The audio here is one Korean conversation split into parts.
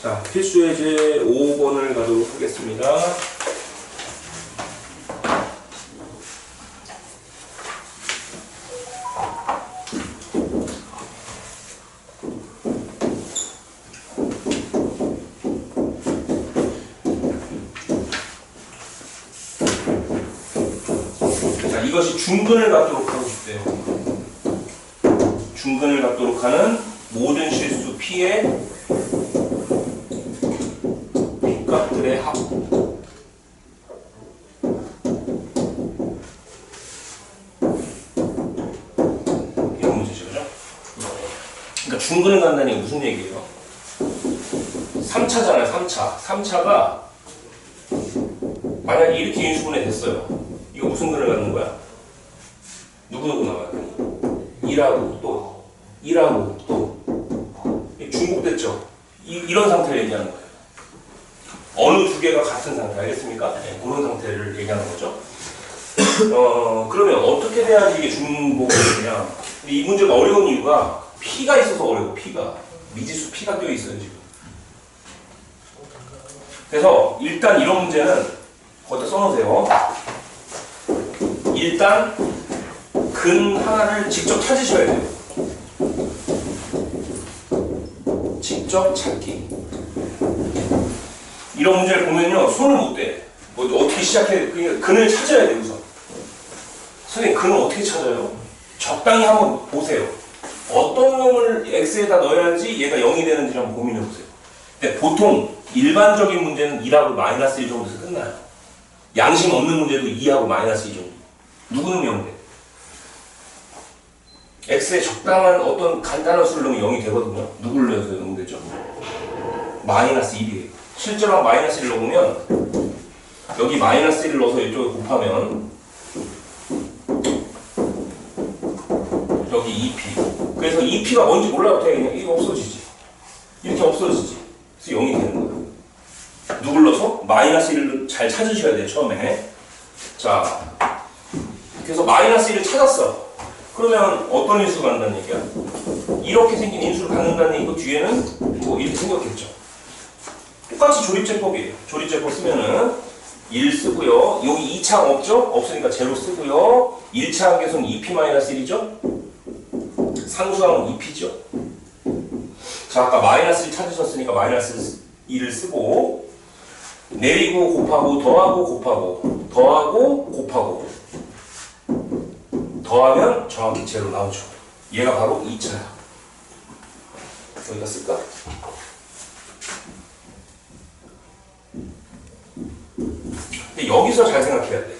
자, 필수예제 5번을 가도록 하겠습니다. 자, 이것이 중근을 갖도록 하고 싶대요. 중근을 갖도록 하는 모든 실수 P의 값들의 합. 이런 문제죠, 그죠? 그러니까 중근을 간다는 게 무슨 얘기예요? 3차잖아요, 3차. 3차가 만약에 이렇게 인수분해 됐어요. 이거 무슨 근을 갖는 거야? 누구누구 나와요? 1하고 또 1하고 또 중복됐죠? 이런 상태를 얘기하는 거예요. 어느 두 개가 같은 상태, 알겠습니까? 네, 그런 상태를 얘기하는 거죠. 그러면 어떻게 돼야지 이게 중복이 되냐? 이 문제가 어려운 이유가 P가 있어서 어려워, P가. 미지수 P가 껴 있어요, 지금. 그래서 일단 이런 문제는 거기다 써놓으세요. 일단 근 하나를 직접 찾으셔야 돼요. 직접 찾기. 이런 문제를 보면요, 손을 못 대. 뭐 어떻게 시작해? 그냥 근을 찾아야 돼요, 우선. 선생님, 근을 어떻게 찾아요? 적당히 한번 보세요. 어떤 놈을 x에다 넣어야지 얘가 0이 되는지 한번 고민해 보세요. 근데 보통 일반적인 문제는 2하고 마이너스 1 정도에서 끝나요. 양심 없는 문제도 2하고 마이너스 2 정도. 누구 넣으면 0 돼? x에 적당한 어떤 간단한 수를 넣으면 0이 되거든요. 누구를 넣어서 0 되죠? 마이너스 1이에요. 실제로 마이너스 1을 넣으면 여기 마이너스 1을 넣어서 이쪽에 곱하면 여기 2p. 그래서 2p가 뭔지 몰라도 그냥 이거 없어지지. 이렇게 없어지지. 그래서 0이 되는 거예요. 누굴 넣어서? 마이너스 1을 잘 찾으셔야 돼요, 처음에. 자, 그래서 마이너스 1을 찾았어. 그러면 어떤 인수가 간다는 얘기야? 이렇게 생긴 인수를 갖는다는 얘기, 그 뒤에는 뭐 이렇게 생겼겠죠. 똑같이 조립제법이에요. 조립제법 쓰면은 1 쓰고요. 여기 2차 없죠? 없으니까 0 쓰고요. 1차 항계수는 2p-1이죠? 상수항은 2p죠? 자, 아까 마이너스 1 찾으셨으니까 마이너스 2를 쓰고 내리고 곱하고 더하고 곱하고 더하고 곱하고 더하면 정확히 0 나오죠. 얘가 바로 2차야. 여기다 쓸까? 근데 여기서 잘 생각해야 돼.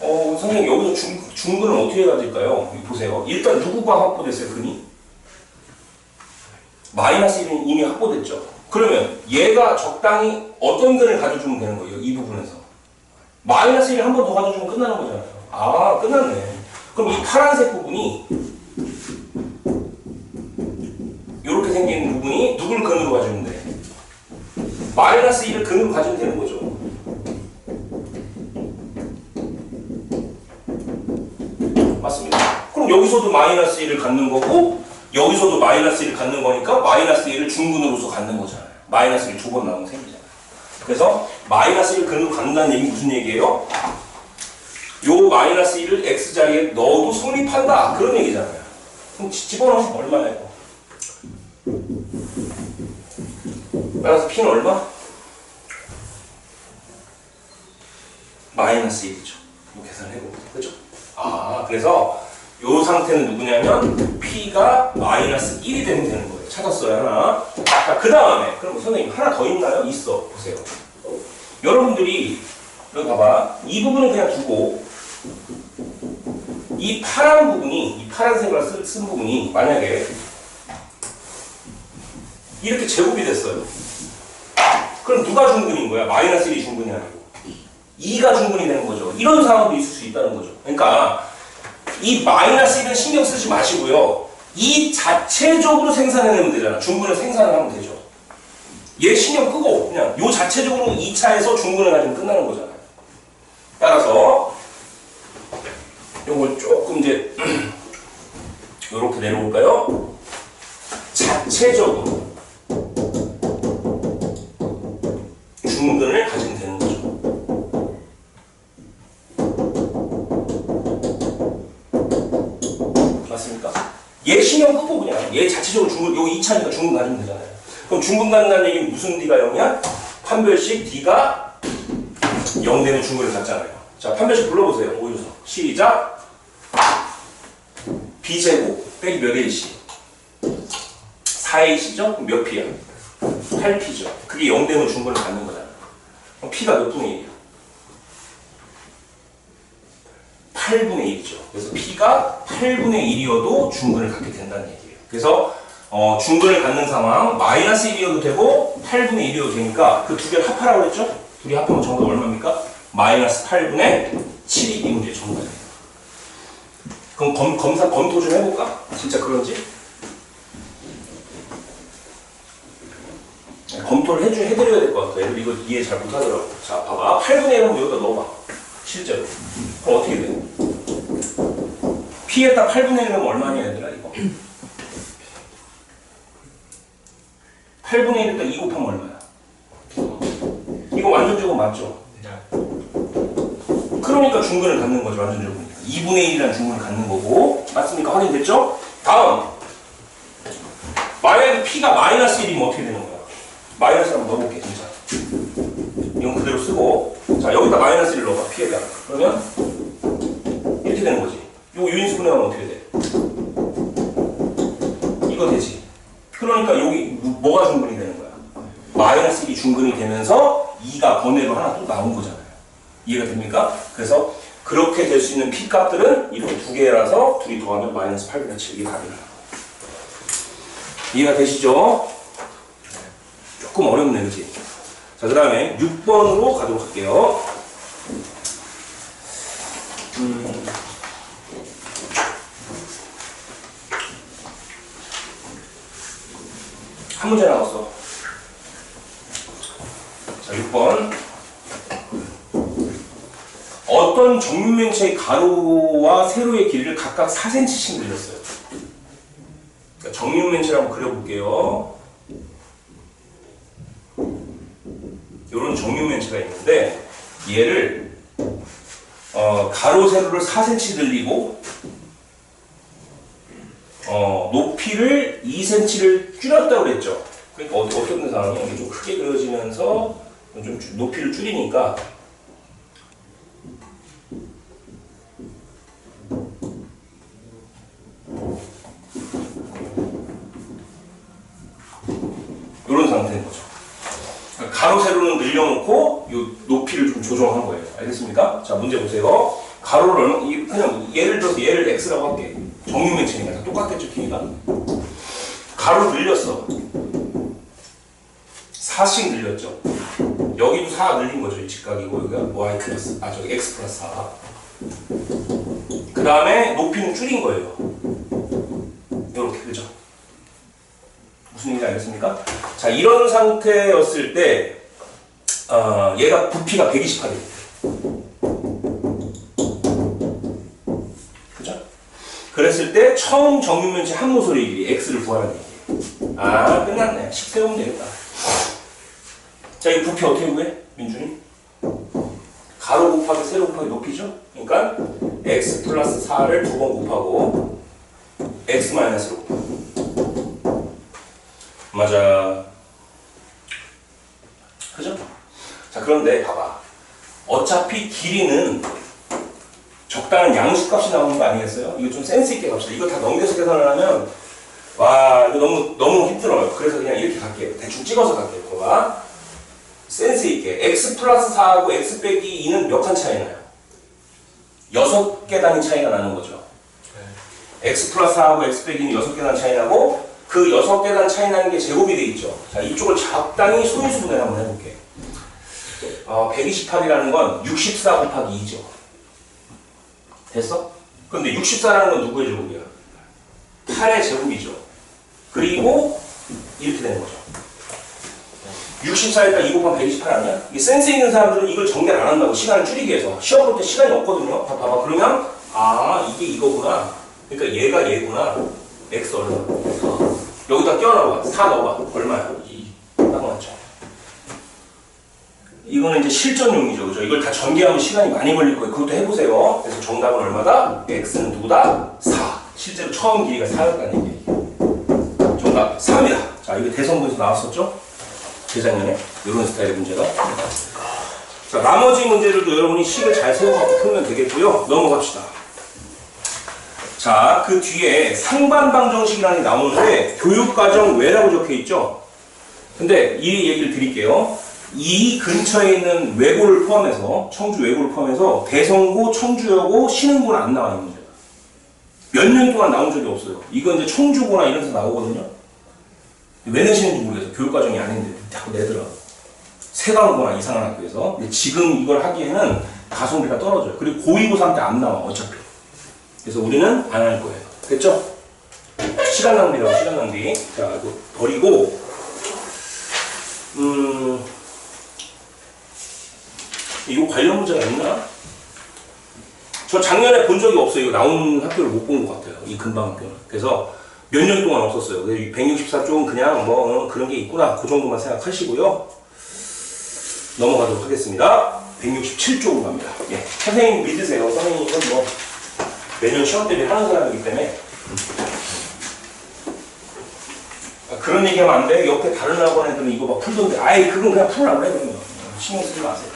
선생님, 여기서 중근은 어떻게 가질까요? 보세요. 일단 누구가 확보됐어요, 근이? 마이너스 1은 이미 확보됐죠. 그러면 얘가 적당히 어떤 근을 가져주면 되는 거예요, 이 부분에서. 마이너스 1을 한 번 더 가져주면 끝나는 거잖아요. 아, 끝났네. 그럼 이 파란색 부분이 이렇게 생긴 부분이 누굴 근으로 가지면 돼? 마이너스 1을 근으로 가지면 되는 거죠. 맞습니다. 그럼 여기서도 마이너스 1을 갖는 거고 여기서도 마이너스 1을 갖는 거니까 마이너스 1을 중근으로서 갖는 거잖아요. 마이너스 1 두 번 나오면 생기잖아요. 그래서 마이너스 1을 근으로 갖는다는 얘기 무슨 얘기예요? 요 마이너스 1을 x자리에 넣어도 성립한다. 그런 얘기잖아요. 그럼 집어넣으면 얼마예요? 따라서 p는 얼마? 마이너스 1이죠. 이 계산을 해봅니다. 그죠? 아, 그래서 요 상태는 누구냐면 p가 마이너스 1이 되면 되는 거예요. 찾았어요, 하나. 자, 그 다음에 그럼 선생님 하나 더 있나요? 있어. 보세요. 여러분들이 여기 봐봐. 이 부분은 그냥 두고 이 파란 부분이, 이 파란색을 쓴 부분이 만약에 이렇게 제곱이 됐어요. 그럼 누가 중근인 거야? 마이너스 1이 중근이 아니고 2가 중근이 되는 거죠. 이런 상황도 있을 수 있다는 거죠. 그러니까 이 마이너스 1은 신경 쓰지 마시고요. 이 자체적으로 생산해내면 되잖아. 중근을 생산을 하면 되죠. 얘 신경 끄고 그냥 요 자체적으로 2차에서 중근을 가지면 끝나는 거잖아요. 따라서 요걸 조금 이제 요렇게 내려볼까요? 자체적으로 맞습니까? 얘 신경 끄고 그냥 얘 자체적으로 중근, 요거 2차니까 중근 가지면 되잖아요. 그럼 중근 갖는다는 얘기는 무슨 D가 0이야? 판별식 D가 0 되는 중근을 갖잖아요. 자, 판별식 불러보세요. 5요소. 시작. B제곱 빼기 몇 A씩? 4A시죠? 몇 P야? 8P죠. 그게 0 되면 중근을 갖는 거잖아. 그럼 P가 몇 분의 1이야? 8분의 1이죠. 그래서 P가 8분의 1이어도 중근을 갖게 된다는 얘기예요. 그래서 중근을 갖는 상황 마이너스 1이어도 되고 8분의 1이어도 되니까 그 두 개를 합하라고 했죠? 둘이 합하면 정답 얼마입니까? 마이너스 8분의 7이 이 문제의 정답이에요. 그럼 검토 좀 해볼까? 진짜 그런지? 검토를 해드려야 될 것 같아. 애들 이거 이해 잘 못하더라고. 자, 봐봐. 8분의 1은 여기다 넣어봐. 실제로. 그럼 어떻게 돼? P에다 8분의 1은 얼마냐, 얘들아, 이거? 8분의 1에다 2 곱하면 얼마야? 이거 완전 제곱 맞죠? 그러니까 중근을 갖는 거죠, 완전 제곱이니까. 2분의 1이라는 중근을 갖는 거고. 맞습니까? 확인됐죠? 다음. 만약에 P가 마이너스 1이면 어떻게 되는 거야? 마이너스 한번 넣어볼게, 진짜. 이건 그대로 쓰고. 자, 여기다 마이너스 1을 넣어봐, P에다. 그러면 이렇게 되는 거지. 이거 유인수 분해하면 어떻게 돼? 이거 되지. 그러니까 여기 뭐가 중근이 되는 거야? 마이너스 1이 중근이 되면서 2가 번외로 하나 또 나온 거잖아요. 이해가 됩니까? 그래서 그렇게 될 수 있는 P 값들은 이렇게 두 개라서 둘이 더하면 마이너스 8분의 7 이게 답이라는 거예요. 이해가 되시죠? 조금 어렵네, 그치? 자, 그 다음에 6번으로 가도록 할게요. 한 문제 나왔어. 자, 6번. 어떤 정육면체의 가로와 세로의 길이를 각각 4cm씩 늘렸어요. 그러니까 정육면체를 한번 그려볼게요. 이런 정육면체가 있는데 얘를 가로 세로를 4cm 늘리고 높이를 2cm를 줄였다고 그랬죠. 그러니까 어떤 상황이 이게 좀 크게 그려지면서 좀 높이를 줄이니까 이런 상태인 거죠. 가로 세로는 늘려놓고 이 높이를 좀 조정한 거예요. 알겠습니까? 자, 문제 보세요. 가로를 그냥 예를 들어서 얘를 x라고 할게. 정육면체니까 똑같겠죠, 길이가. 가로 늘렸어. 4씩 늘렸죠. 여기도 4 늘린 거죠. 이 직각이고 여기가 y 플러스 저기 x 플러스 4. 그 다음에 높이는 줄인 거예요. 이렇게 그죠? 무슨 얘기인지 알겠습니까? 자, 이런 상태였을 때 얘가 부피가 128이에요. 그죠? 그랬을 때 처음 정육면체 한모서리의 길이 x를 구하라는 얘기예요. 아, 끝났네. 식 세우면 되겠다. 자, 이 부피 어떻게 구해? 민준이? 가로 곱하기 세로 곱하기 높이죠? 그러니까 x 플러스 4를 2번 곱하고 x 마이너스로 곱하고. 맞아. 그죠? 자, 그런데 봐봐. 어차피 길이는 적당한 양수값이 나오는 거 아니겠어요? 이거 좀 센스 있게 갑시다. 이거 다 넘겨서 계산을 하면 와, 이거 너무 힘들어요. 그래서 그냥 이렇게 갈게요. 대충 찍어서 갈게요. 봐봐. 센스 있게 x 플러스 4하고 x 빼기 2는 몇 칸 차이 나요? 6계단이 차이가 나는 거죠. x 플러스 4하고 x 빼기 2는 6계단 차이 나고 그 6계단 차이 나는 게 제곱이 돼 있죠. 자, 이쪽을 적당히 소인수 분해 한번 해볼게. 128이라는 건 64 곱하기 2죠. 됐어? 그런데 64라는 건 누구의 제곱이야? 8의 제곱이죠. 그리고 이렇게 되는 거죠. 64에다 2 곱하면 128 아니야? 이게 센스 있는 사람들은 이걸 정리를 안 한다고. 시간을 줄이기 위해서. 시험 볼 때 시간이 없거든요. 봐봐. 그러면 이게 이거구나. 그러니까 얘가 얘구나. x 얼마? 4. 여기다 껴넣어봐. 4 넣어봐. 얼마야? 2. 딱 맞죠? 이거는 이제 실전용이죠. 그죠? 이걸 다 전개하면 시간이 많이 걸릴 거예요. 그것도 해보세요. 그래서 정답은 얼마다? x는 누구다? 4. 실제로 처음 길이가 4였다는 얘기예요. 정답 4입니다. 자, 이거 대성분에서 나왔었죠? 재작년에 이런 스타일의 문제가. 자, 나머지 문제들도 여러분이 식을 잘 세워갖고 풀면 되겠고요. 넘어갑시다. 자, 그 뒤에 상반방정식이라는 게 나오는데 교육과정 외라고 적혀있죠? 근데 이 얘기를 드릴게요. 이 근처에 있는 외고를 포함해서, 청주 외고를 포함해서 대성고, 청주여고, 신흥고는 안 나와요, 문제가. 몇 년 동안 나온 적이 없어요. 이건 이제 청주고나 이런 데서 나오거든요. 왜 내시는지 모르겠어요. 교육과정이 아닌데 자꾸 내더라. 새 과목이나 이상한 학교에서. 근데 지금 이걸 하기에는 가성비가 떨어져요. 그리고 고2, 고3 때 안 나와, 어차피. 그래서 우리는 안 할 거예요. 됐죠? 시간 낭비라고, 시간 낭비. 자, 이거 버리고, 이거 관련 문제가 있나? 저 작년에 본 적이 없어요. 이거 나온 학교를 못 본 것 같아요. 이 근방 학교는. 그래서 몇 년 동안 없었어요. 164쪽은 그냥 뭐 그런 게 있구나. 그 정도만 생각하시고요. 넘어가도록 하겠습니다. 167쪽으로 갑니다. 예. 선생님 믿으세요. 선생님은 뭐 매년 시험 대비 하는 사람이기 때문에. 그런 얘기하면 안 돼. 옆에 다른 학원 애들은 이거 막 풀던데. 아이, 그건 그냥 풀라고 해. 그러면. 신경 쓰지 마세요.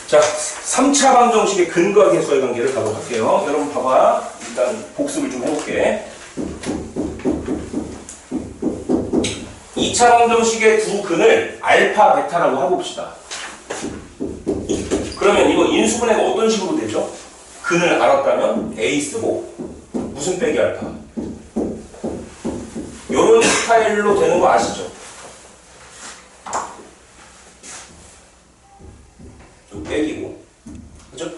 자, 3차 방정식의 근과 계수의 관계를 가도록 할게요. 여러분 봐봐. 일단 복습을 좀 해볼게. 2차 방정식의 두 근을 알파, 베타라고 해봅시다. 그러면 이거 인수분해가 어떤 식으로 되죠? 근을 알았다면 A 쓰고 무슨 빼기 알파? 요런 스타일로 되는 거 아시죠? 요 빼기고, 그죠?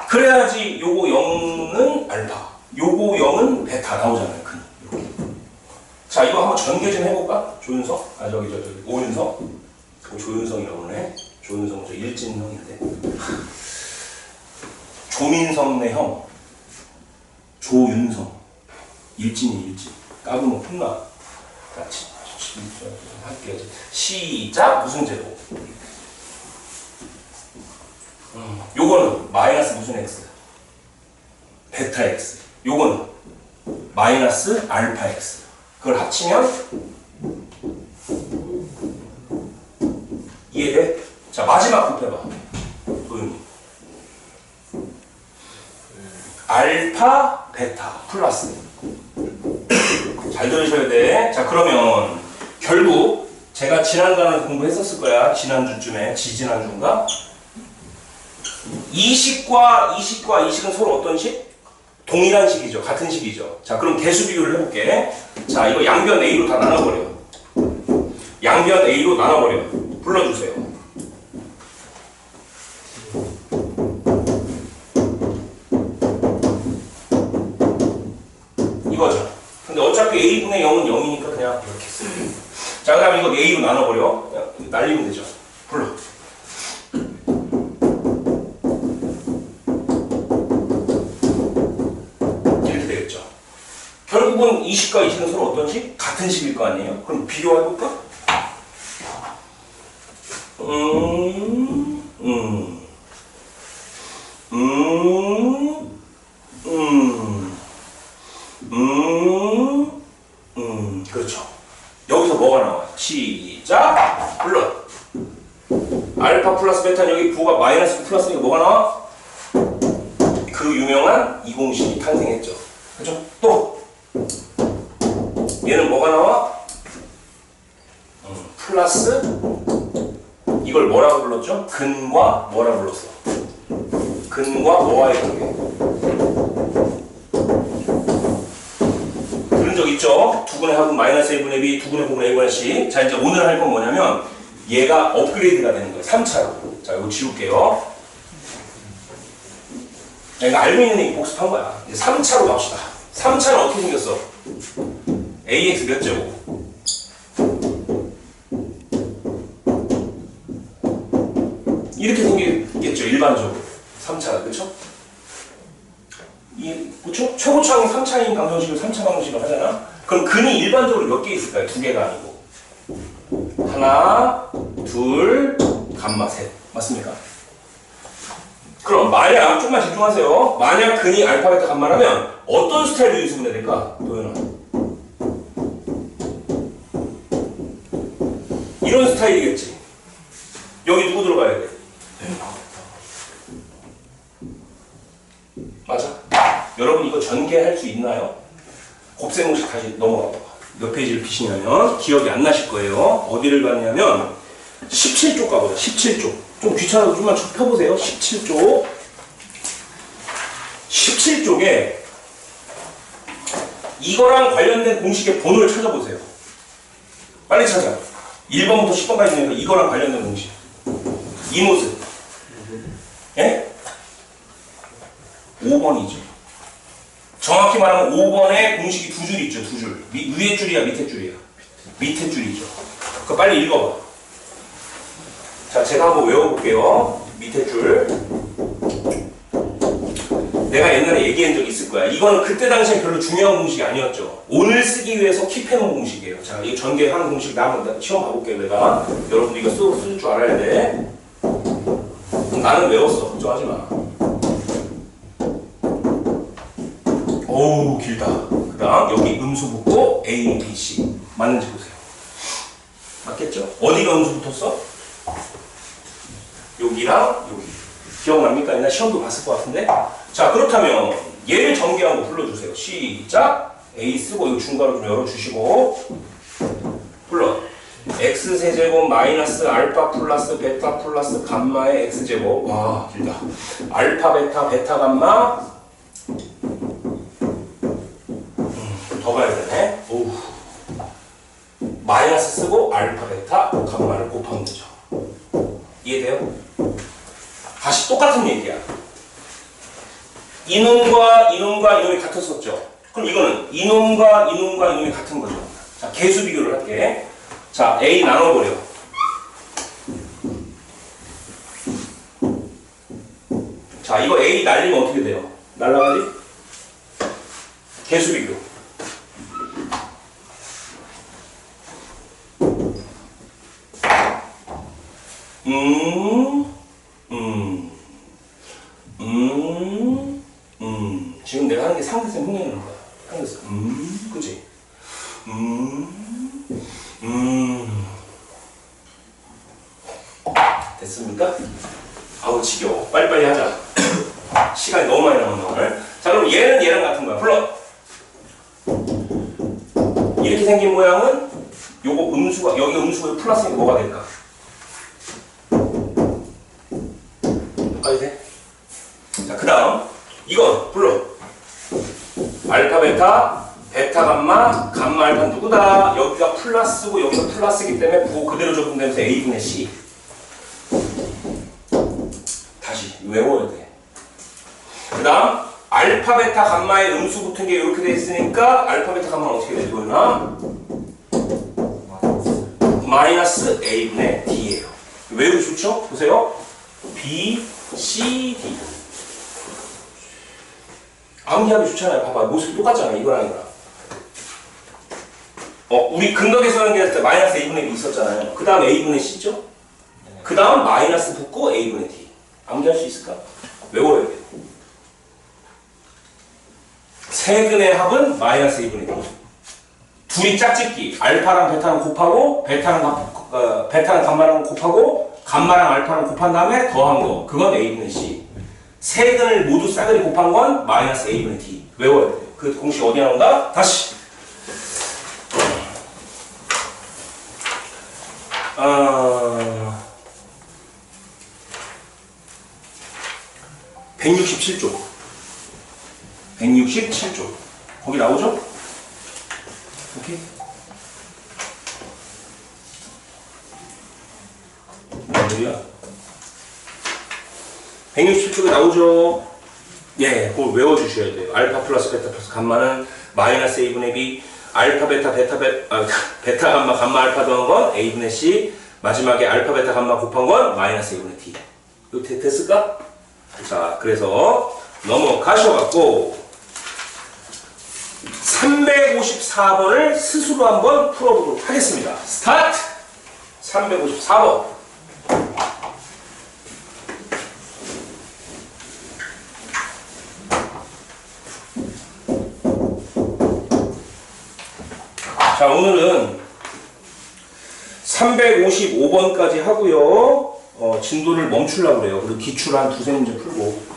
그래야지 요거 0은 알파, 요거 0은 베타 나오잖아요. 근 이렇게. 자, 이거 한번 전개 좀 해볼까? 조윤석? 아, 저기 오윤석? 조윤성이라고 그러네. 조윤성 저 일진 형인데. 조민성네 형. 조윤성. 일진이 일진. 까부면 혼나. 같이 할게요. 시작. 무슨 제곱? 요거는 마이너스 무슨 x? 베타 x. 요거는 마이너스 알파 x. 그걸 합치면 이해돼? 자, 마지막 곱해봐. 도윤이. 알파 베타 플러스. 잘 들으셔야 돼. 자, 그러면 결국 제가 지난달에 공부했었을 거야. 지난주쯤에, 지지난주인가? 이 식과 이 식과 이 식은 서로 어떤 식? 동일한 식이죠. 같은 식이죠. 자, 그럼 개수 비교를 해볼게. 자, 이거 양변 A로 다 나눠버려. 양변 A로 나눠버려. 불러주세요. 이거죠. 근데 어차피 A분의 0은 0이니까 그냥 이렇게 쓰요. 자, 그 다음에 이거 A로 나눠버려. 그냥 날리면 되죠. 불러. 결국은 이 식과 이 식은 서로 어떤 식? 같은 식일 거 아니에요? 그럼 비교해볼까? 그렇죠. 여기서 뭐가 나와요? 시작! 불러. 알파 플러스 베타는 여기 부호가 마이너스 플러스니까 뭐가 나와? 그 유명한 이공식이 탄생했죠. 그렇죠? 또 얘는 뭐가 나와? 플러스 이걸 뭐라고 불렀죠? 근과 뭐라고 불렀어? 근과 뭐와의 관계. 들은 적 있죠? 두근의 합은 마이너스 A분의 B, 두근의 곱은 A분의 C. 자, 이제 오늘 할 건 뭐냐면 얘가 업그레이드가 되는 거예요. 3차로. 자, 이거 지울게요. 이거 알고 있는 얘기 복습한 거야. 이제 3차로 갑시다. 3차는 어떻게 생겼어? AX 몇 제곱? 이렇게 생기겠죠, 일반적으로. 3차, 그쵸? 그쵸? 최고차항이 3차인 방정식을 3차 방정식을 하잖아? 그럼 근이 일반적으로 몇 개 있을까요? 2개가 아니고. 하나, 둘, 감마, 셋. 맞습니까? 그럼 만약 좀만 집중하세요. 만약 근이 알파, 베타, 감마라면 어떤 스타일로 인수분해 될까? 도현아. 이런 스타일이겠지. 여기 누구 들어가야 돼? 맞아. 여러분 이거 전개할 수 있나요? 곱셈공식 다시 넘어가 봐. 몇 페이지를 피시냐면 기억이 안 나실 거예요. 어디를 가냐면 17쪽 가보자. 17쪽. 좀 귀찮아도 좀만 펴보세요. 17쪽. 17쪽에 이거랑 관련된 공식의 번호를 찾아보세요. 빨리 찾아. 1번부터 10번까지 있으니까 이거랑 관련된 공식. 이 모습. 예? 5번이죠. 정확히 말하면 5번에 공식이 두 줄 있죠. 두 줄. 위에 줄이야, 밑에 줄이야? 밑에 줄이죠. 그거 빨리 읽어봐. 자, 제가 한번 외워볼게요. 밑에 줄. 내가 옛날에 얘기한 적 있을 거야. 이거는 그때 당시에 별로 중요한 공식이 아니었죠. 오늘 쓰기 위해서 킵해놓은 공식이에요. 자, 이 전개하는 공식 나 한번 시험 봐볼게요. 내가. 여러분도 이거 쓸 줄 알아야 돼. 나는 외웠어. 걱정하지 마. 어우, 길다. 그 다음 여기 음수 붙고 A, B, C. 맞는지 보세요. 맞겠죠? 어디가 음수 붙었어? 여기랑 여기. 기억납니까? 옛날 시험도 봤을 것 같은데? 자, 그렇다면 얘를 전개하고 불러주세요. 시작! A 쓰고 이거 중괄호 좀 열어주시고 불러. x세제곱 마이너스 알파 플러스 베타 플러스 감마의 x제곱. 와, 길다. 알파 베타 베타 감마. 더 가야 되네. 오우. 마이너스 쓰고 알파 베타 감마를 곱하면 되죠. 이해돼요? 다시 똑같은 얘기야. 이놈과 이놈과 이놈이 같았었죠. 그럼 이거는 이놈과 이놈과 이놈이 같은 거죠. 자, 개수 비교를 할게. 자, A 나눠버려. 자, 이거 A 날리면 어떻게 돼요? 날라가지? 개수 비교. 지금 내가 하는 게 상대성 흉내내는 거야. 상대성. 그치? 됐습니까? 아우, 지겨워. 빨리빨리 하자. 시간이 너무 많이 남았나, 오늘. 자, 그럼 얘는 얘랑 같은 거야. 불러. 이렇게 생긴 모양은 요거 음수가, 여기 음수가 플러스니까 뭐가 될까? 여기까지 돼? 자, 그 다음 이건 불러. 알파 베타 베타 감마 감마 알파 누구다? 여기가 플러스고 여기가 플러스이기 때문에 부호 그대로 적용되면서 A분의 C. 다시 외워야 돼. 그 다음 알파 베타 감마의 음수 붙은 게 이렇게 돼 있으니까 알파 베타 감마는 어떻게 되지? 보이나? 마이너스 A분의 D예요. 외우기 좋죠? 보세요. B, C, D. 암기하기 좋잖아요. 봐봐. 모습이 똑같잖아. 이거랑 이거랑. 우리 근각에서 연결할 때 마이너스 A분의 B 있었잖아요. 그 다음 A분의 C죠? 그 다음 마이너스 붙고 A분의 D. 암기할 수 있을까? 외워야 돼. 세근의 합은 마이너스 A분의 D. 둘이 짝짓기. 알파랑 베타랑 곱하고 베타랑 감마랑 곱하고 감마랑 알파랑 곱한 다음에 더한 거. 그건 A분의 C. 세 근을 모두 싸그리 곱한 건 마이너스 A분의 D. 외워야 돼요. 그 공식 어디에 나온다? 다시. 167쪽. 167쪽. 거기 나오죠? 오케이. 뭐야? 167쪽에 나오죠? 예, 그걸 외워주셔야 돼요. 알파 플러스 베타 플러스 감마는 마이너스 A분의 B, 알파 베타 베타 감마 감마 알파 더한 건 A분의 C, 마지막에 알파 베타 감마 곱한 건 마이너스 A분의 D. 이거 됐을까? 자, 그래서 넘어가셔갖고 354번을 스스로 한번 풀어보도록 하겠습니다. 스타트! 354번. 자, 오늘은 355번까지 하고요. 진도를 멈추려고 그래요. 그리고 기출 한 두세 문제 풀고.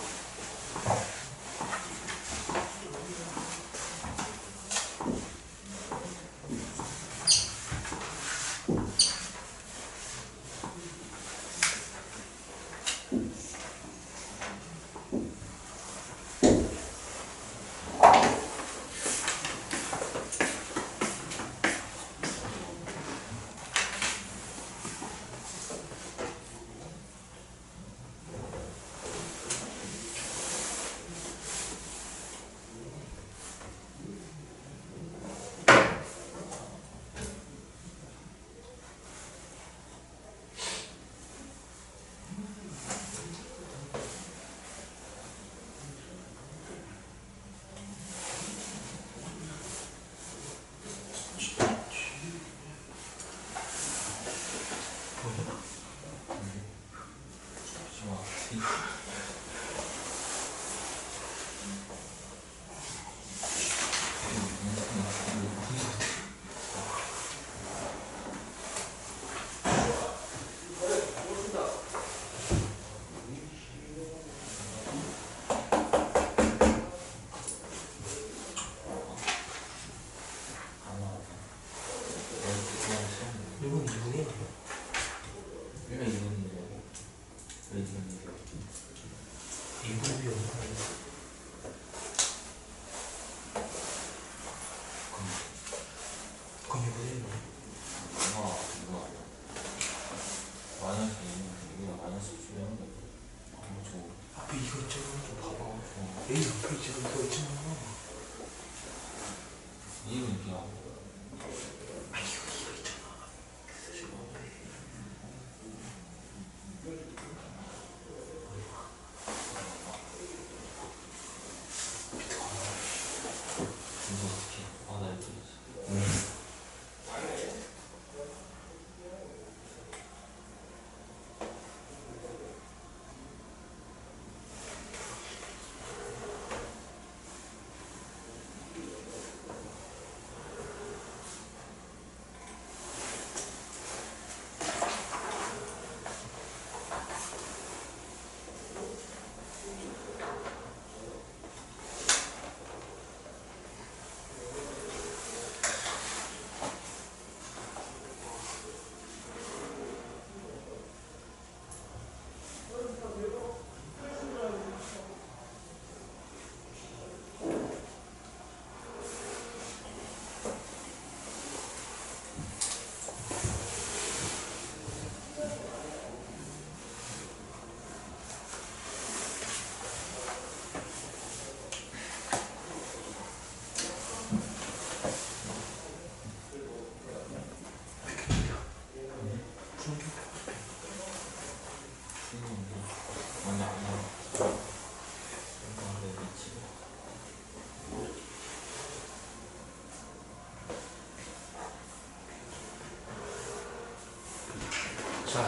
자,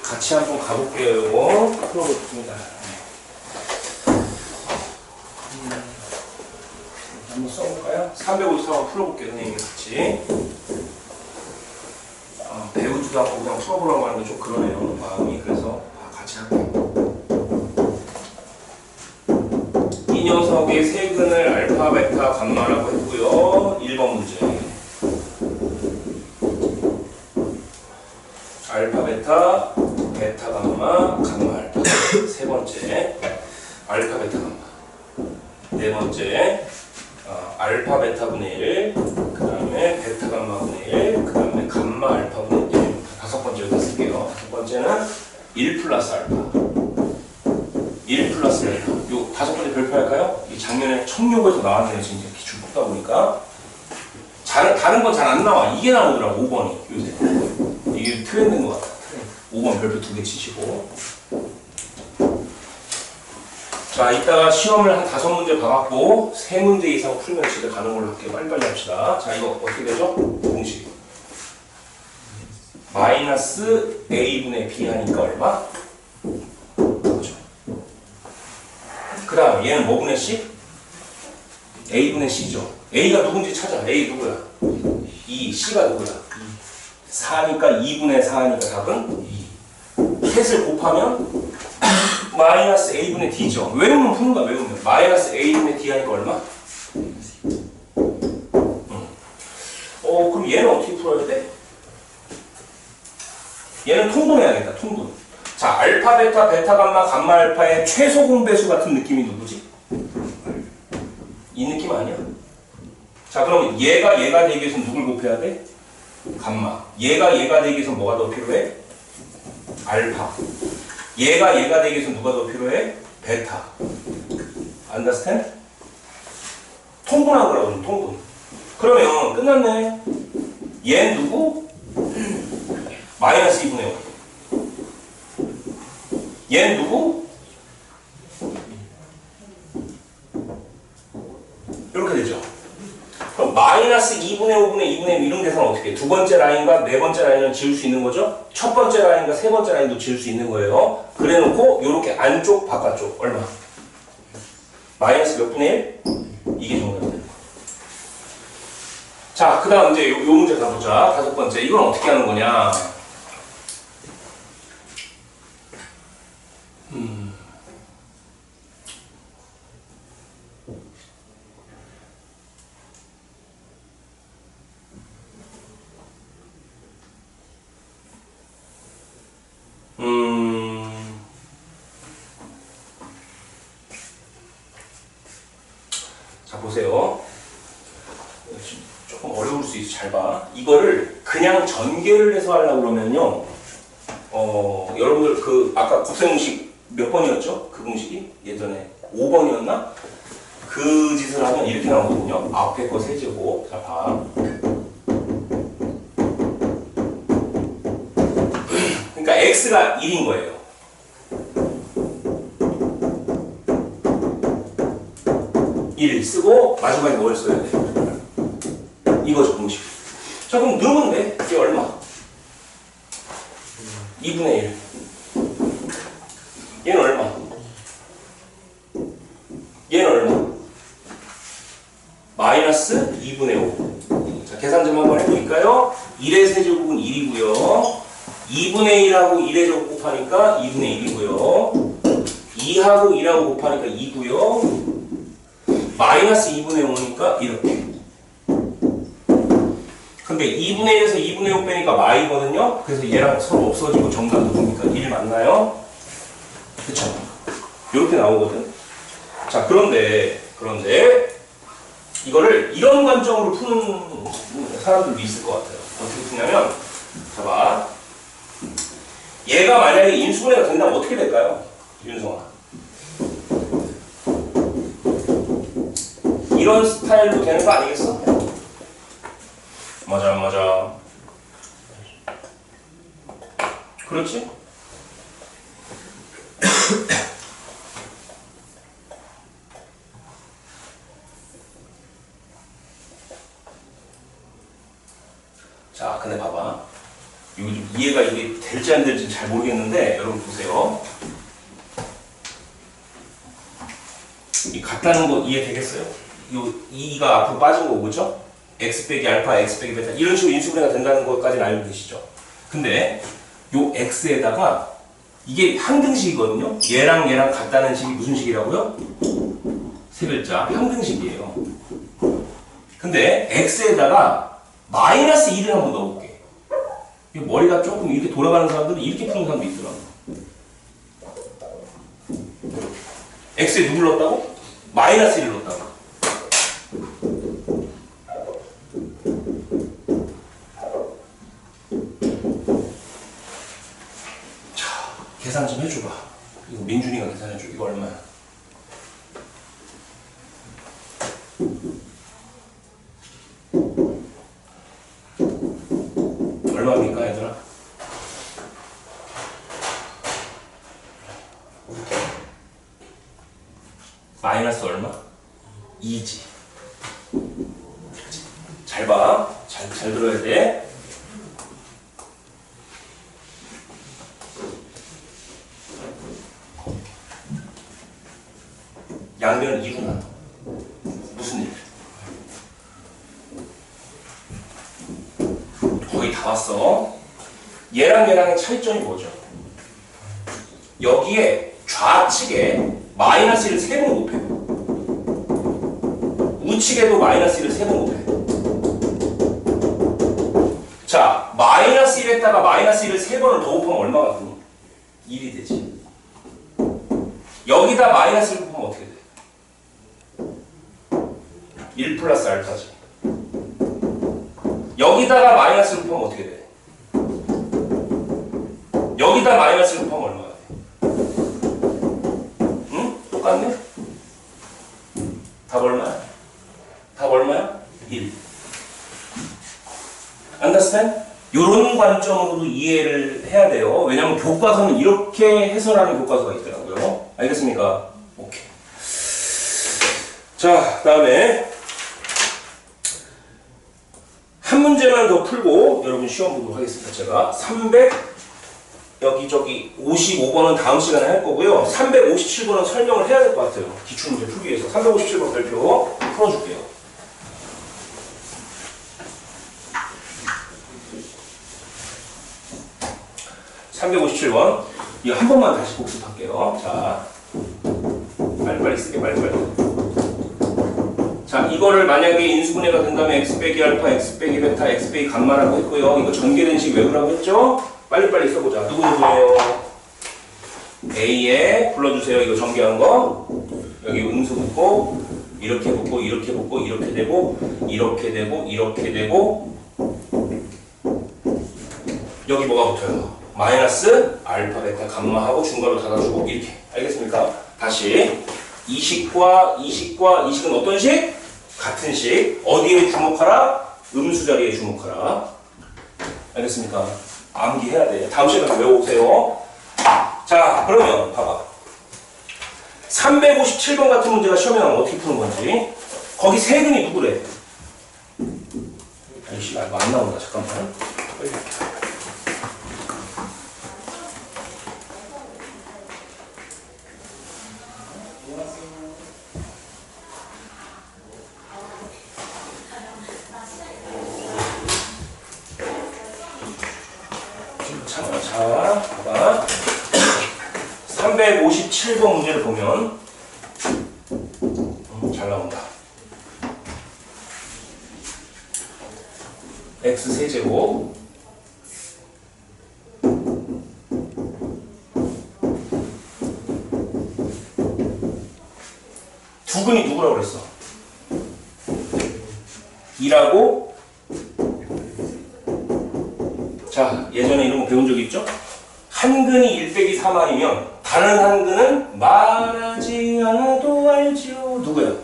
같이 한번 가볼게요. 이거 풀어보겠습니다. 한번 써볼까요? 354번 풀어볼게요. 선생님이 같이. 배우지도 않고 그냥 풀어보라고 하는 게 좀 그러네요. 마음이. 그래서 같이 할게요. 이 녀석의 세근을 알파, 베타, 감마라고 했고요. 1번 문제. 알파, 베타, 베타, 감마, 감마, 알파. 세 번째, 알파, 베타, 감마. 네 번째, 알파, 베타분의 1, 그 다음에 베타, 감마분의 1, 그 다음에 감마, 알파분의 1. 다섯 번째 여기다 쓸게요. 다섯 번째는 1 플러스 알파. 1 플러스 알파. 요 다섯 번째 별표할까요? 이 작년에 청룡에서 나왔네요. 지금 기출 뽑다 보니까. 다른 건 잘 안 나와. 이게 나오더라고, 5번이. 요새. 이게 트렌드인 것 같아. 5번 별표 2개 치시고. 자, 이따가 시험을 한 5문제 봐갖고 3문제 이상 풀면 집에 가는 걸로 할게요. 빨리빨리 합시다. 자, 이거 어떻게 되죠? 공식. 마이너스 a분의 b 하니까 얼마? 그렇죠. 그 다음 얘는 뭐분의 c? a분의 c죠. a가 누군지 찾아. a 누구야? 2 2. C가 누구야? 4니까 2분의 4니까 답은 2. 셋을 곱하면 마이너스 A분의 D죠. 외우면 푸는 거야, 외우면. 마이너스 A분의 D 하니까 얼마? 그럼 얘는 어떻게 풀어야 돼? 얘는 통분해야겠다, 통분. 자, 알파, 베타, 베타, 감마, 감마, 알파의 최소 공배수 같은 느낌이 누구지? 이 느낌 아니야? 자, 그럼 얘가 되기 위해서 누굴 곱해야 돼? 감마. 얘가 되기 위해서 뭐가 더 필요해? 알파. 얘가 되기 위해서 누가 더 필요해? 베타. Understand? 통분하더라고, 통분. 그러면 끝났네. 얘는 누구? 마이너스 2분의 5. 얘는 누구? 이렇게 되죠. 그럼 마이너스 2분의 5분의 2분의 1 이런 계산 어떻게 해? 두 번째 라인과 네 번째 라인은 지울 수 있는 거죠? 첫 번째 라인과 세 번째 라인도 지울 수 있는 거예요. 그래 놓고 요렇게 안쪽 바깥쪽 얼마? 마이너스 몇 분의 1? 이게 정답이 되는 거예요. 자, 그 다음 이제 요 문제 가보자. 다섯 번째. 이건 어떻게 하는 거냐? 자, 보세요. 조금 어려울 수 있어. 잘 봐. 이거를 그냥 전개를 해서 하려고 그러면요. 여러분들 그 아까 곱셈공식 몇 번이었죠? 그 공식이? 예전에 5번이었나? 그 짓을 하면 이렇게 나오거든요. 앞에 거 세제곱. 자, 봐. 그러니까 x가 1인 거예요. 1 쓰고 마지막에 뭘 써야 돼? 이거죠, 공식. 자, 그럼 넣으면 돼. 이게 얼마? 2분의 1. 얘는 얼마? 얘는 얼마? 마이너스 2분의 5. 자, 계산 좀 한번 해볼까요? 1의 세제곱은 1이고요. 2분의 1하고 1의 제곱 곱하니까 2분의 1이고요. 2하고 1하고 곱하니까 2고요. 마이너스 2분의 5니까 이렇게. 근데 2분의 1에서 2분의 5 빼니까 마이거든요. 그래서 얘랑 서로 없어지고 정답 누굽니까? 1 맞나요? 그쵸? 이렇게 나오거든. 자, 그런데 이거를 이런 관점으로 푸는 사람들도 있을 것 같아요. 어떻게 푸냐면, 자 봐. 얘가 만약에 인수분해가 된다면 어떻게 될까요? 윤성아. 이런 스타일로 되는 거 아니겠어? 맞아, 안 맞아. 그렇지? 자, 근데 봐봐. 이거 좀 이해가 이게 될지 안 될지 잘 모르겠는데, 여러분 보세요. 이 같다는 거 이해되겠어요? 요 2가 앞으로 빠진 거고, 그죠? x 빼기 알파, x 빼기 베타 이런 식으로 인수분해가 된다는 것까지는 알고 계시죠? 근데 요 x에다가 이게 항등식이거든요? 얘랑 같다는 식이 무슨 식이라고요? 세 글자 항등식이에요. 근데 x에다가 마이너스 1을 한번 넣어볼게. 머리가 조금 이렇게 돌아가는 사람들은 이렇게 푸는 사람도 있더라고. x에 누굴 넣었다고? 마이너스 1을 넣었다고. 계산 좀 해줘봐. 이거 민준이가 계산해줘. 이거 얼마야? 얼마입니까, 얘들아? 마이너스 얼마? 2지. 잘 봐. 잘 들어야 돼. 양변 2구나. 무슨 일? 거의 다 왔어. 얘랑 얘랑의 차이점이 뭐죠? 여기에 좌측에 마이너스 1을 3번 곱해요. 우측에도 마이너스 1을 3번 곱해. 자, 마이너스 1에다가 마이너스 1을 3번을 더 곱하면 얼마가 되니? 1이 되지. 여기다 마이너스 1 곱하면 어떻게 돼? 1 플러스 알파지. 여기다가 마이너스 1 곱하면 어떻게 돼? 여기다 마이너스 1 곱하면 얼마가 돼? 응? 똑같네? 답 얼마야? 답 얼마야? 1. Understand? 이런 관점으로도 이해를 해야 돼요. 왜냐하면 교과서는 이렇게 해설하는 교과서가 있더라고요. 알겠습니까? 오케이. 자, 다음에 한 문제만 더 풀고 여러분 시험 보도록 하겠습니다. 제가 300 55번은 다음 시간에 할 거고요. 357번은 설명을 해야 될 것 같아요. 기출문제 풀기 위해서 357번 별표 풀어줄게요. (357번) 이거 한 번만 다시 복습할게요. 자, 빨리빨리 쓰게, 빨리빨리. 자, 이거를 만약에 인수분해가 된다면 x 빼기 알파, x 빼기 베타, x 빼기 감마라고 했고요. 이거 전개된 식 외우라고 했죠? 빨리빨리 써보자. 누구누구예요? A에 불러주세요. 이거 전개한 거. 여기 음수 붙고, 이렇게 붙고, 이렇게 붙고, 이렇게 되고, 이렇게 되고, 이렇게 되고, 여기 뭐가 붙어요? 마이너스 알파, 베타, 감마하고 중괄호 닫아주고, 이렇게. 알겠습니까? 다시. 이 식과 이 식과 이 식은 어떤 식? 같은 식. 어디에 주목하라? 음수 자리에 주목하라. 알겠습니까? 암기해야 돼. 다음 시간에 외워오세요. 자, 그러면 봐봐. 357번 같은 문제가 시험에 나오면 어떻게 푸는 건지. 거기 세근이 누구래? 아이씨, 안 나온다. 잠깐만. 자, 봐봐. 357번 문제를 보면 잘 나온다. x 세제곱 두근이 누구라고 그랬어? 2라고. 자, 예전에 이런 거 배운 적 있죠? 한 근이 1 빼기 3r이면 다른 한 근은 말하지 않아도 알죠. 누구야?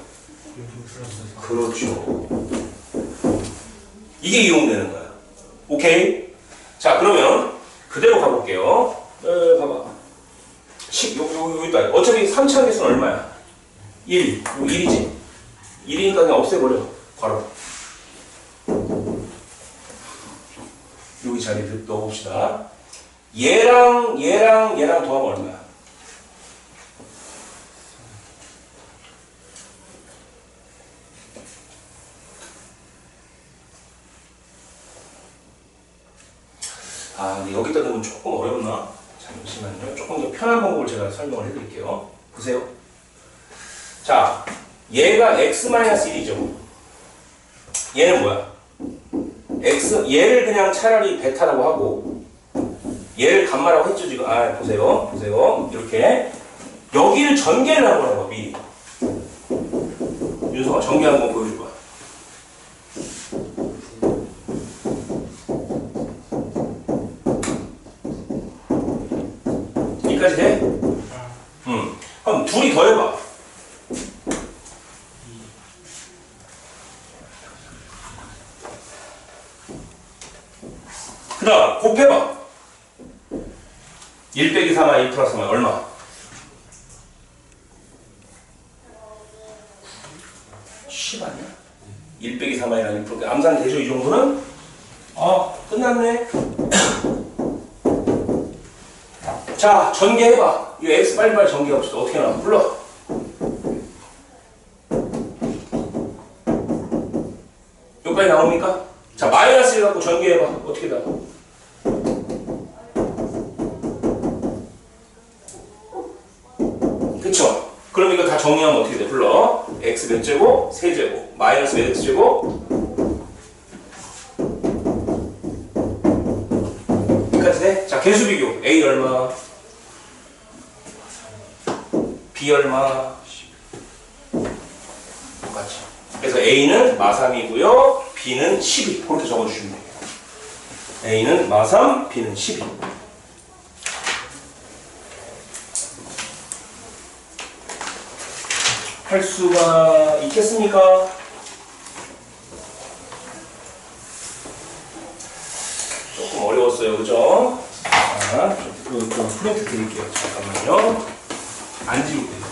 그렇죠. 이게 이용되는 거야. 오케이? 자, 그러면 그대로 가볼게요. 봐봐. 10, 여기 있다. 어차피 3차 개수는 얼마야? 1. 이거 1이지? 1이니까 그냥 없애버려. 괄호. 여기 자리에 넣어봅시다. 얘랑 더하면 얼마야? 아, 근데 여기다 넣으면 조금 어렵나? 잠시만요. 조금 더 편한 방법을 제가 설명을 해드릴게요. 보세요. 자, 얘가 x-1이죠. 얘는 뭐야? 얘를 그냥 차라리 베타라고 하고, 얘를 감마라고 했죠, 지금. 아, 보세요. 이렇게. 여기를 전개를 하고 봐, 미리. 윤성아, 전개하는 거 보여줘봐. 여기까지 돼? 그럼 둘이 더해봐. 그 다음 곱해봐. 1 빼기 3하 1 플러스 3하 얼마? 10 아니야? 1 빼기 3하랑 1 플러스 암산 되죠? 이 정도는? 끝났네. 자, 전개해봐. 이거 x 빨리빨리 전개해봅시다. 어떻게 나와? 불러. 여기까지 나옵니까? 자, 마이너스 1 갖고 전개해봐. 어떻게 다? 그쵸? 그럼 이거 다 정리하면 어떻게 돼? 불러. x 몇 제곱? 세제곱. 마이너스 몇 x제곱? 여기까지 돼? 자, 개수 비교. a 얼마? b 얼마? 똑같이. 그래서 a는 마3이고요. b는 12. 그렇게 적어주시면 돼요. a는 마3, b는 12. 할 수가 있겠습니까? 조금 어려웠어요, 그죠? 자, 좀 프린트 드릴게요. 잠깐만요. 안 지우고 돼요.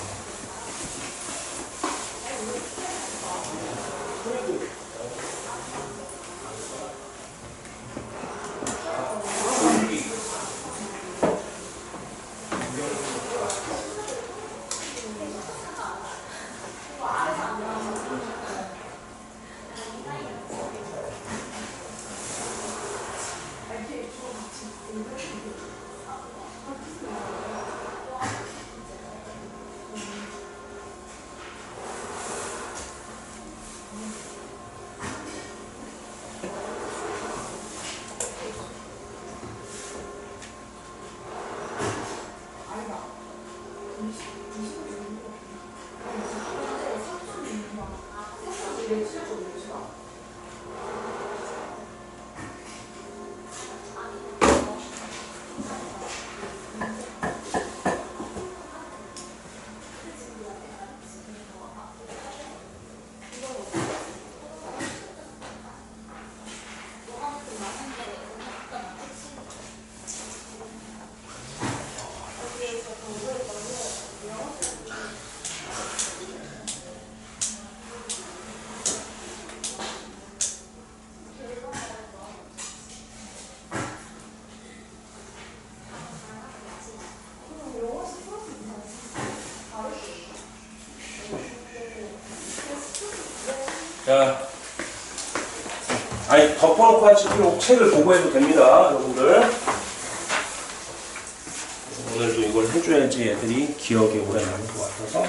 자, 아니 덮어놓고 하실 필요 책을 보고 해도 됩니다, 여러분들. 오늘도 이걸 해줘야지 애들이 기억에 오래 남을 것 같아서.